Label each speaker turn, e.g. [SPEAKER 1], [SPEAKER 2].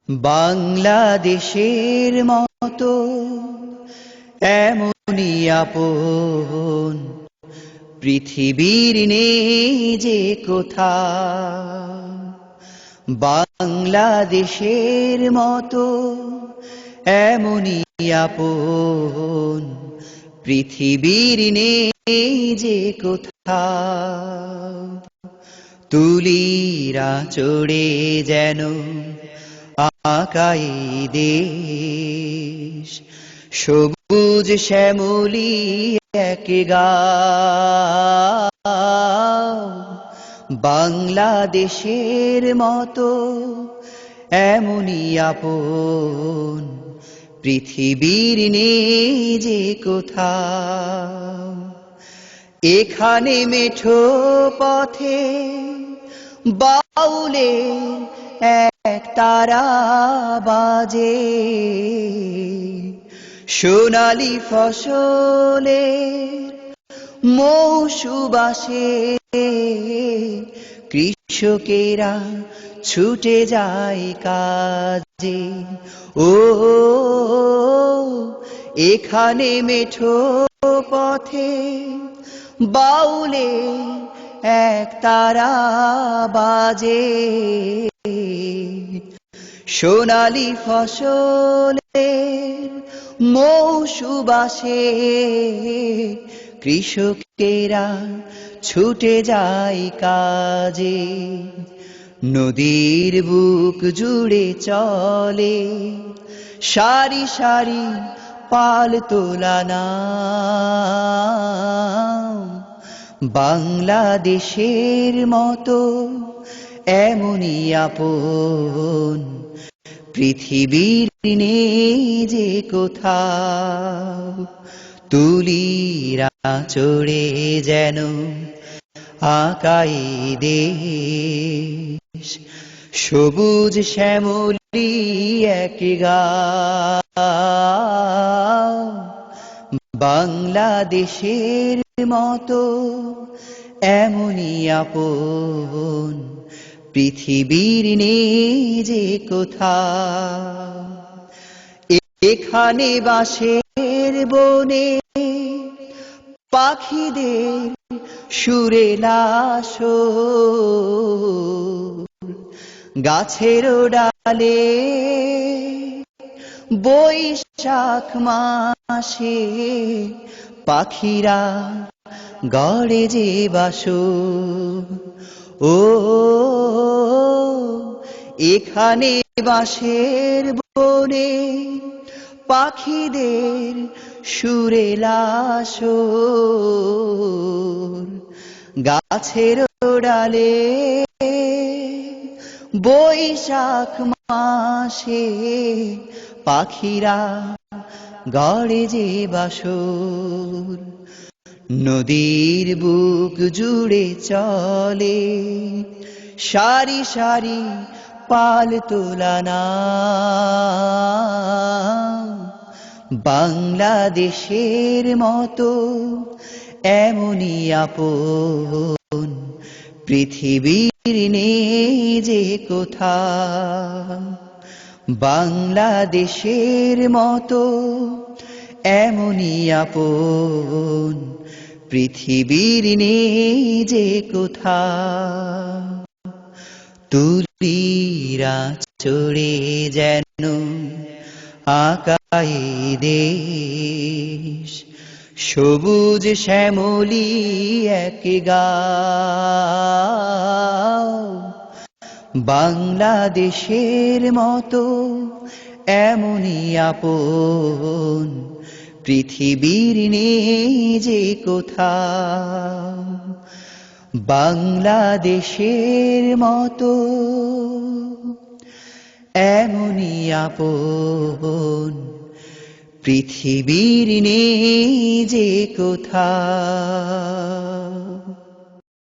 [SPEAKER 1] বাংলাদেশের মতো এমনই আপন পৃথিবীর নেই যে কোথাও। বাংলাদেশের মতো এমনই আপন পৃথিবীর নেই যে কোথাও। তুলিরা চড়ে যেন আকাই দেশ, সবুজ শ্যামলি এক গাঁও। বাংলাদেশের মতো এমনই আপন পৃথিবীর নেই যে কোথাও। এখানে মেঠো পথে বাউলের এক তারা বাজে, সোনালি ফসলের মৌসুম আসে, কৃষকেরা ছুটে যায় কাজে। ও এখানে মেঠো পথে বাউলে এক তারা বাজে, সোনালি ফসলের মৌসুম আসে, কৃষকেরা ছুটে যায় কাজে। নদীর বুক জুড়ে চলে সারি সারি পাল তোলা নাও। বাংলাদেশের মতো এমনই আপন পৃথিবীর নেই যে কোথাও। তুলিরা চড়ে যেন আকাই দেশ, সবুজ শ্যামলি এক গাঁও। বাংলাদেশের মতো এমনই আপন পৃথিবীর নেই যে কোথাও। এখানে বাঁশের বনে পাখিদের সুরেলা সুর, গাছের ডালে বৈশাখ মাসে পাখিরা গড়ে যে বাসর। ও এখানে বাঁশের বনে পাখিদের সুরেলা সুর, গাছের ডালে বৈশাখ মাসে পাখিরা গড়ে যে বাসর। নদীর বুক জুড়ে চলে সারি সারি পাল তোলা নাও। বাংলাদেশের মতো এমনই আপন পৃথিবীর নেই যে কোথাও। বাংলাদেশের মতো এমনই আপন পৃথিবীর নেই যে কোথাও। তুলিরা চড়ে যেন আকাই দেশ, সবুজ শ্যামলি এক গাঁও। বাংলাদেশের মতো এমনই আপন পৃথিবীর নেই যে কোথাও। বাংলাদেশের মতো এমনই আপন পৃথিবীর নেই যে কোথাও।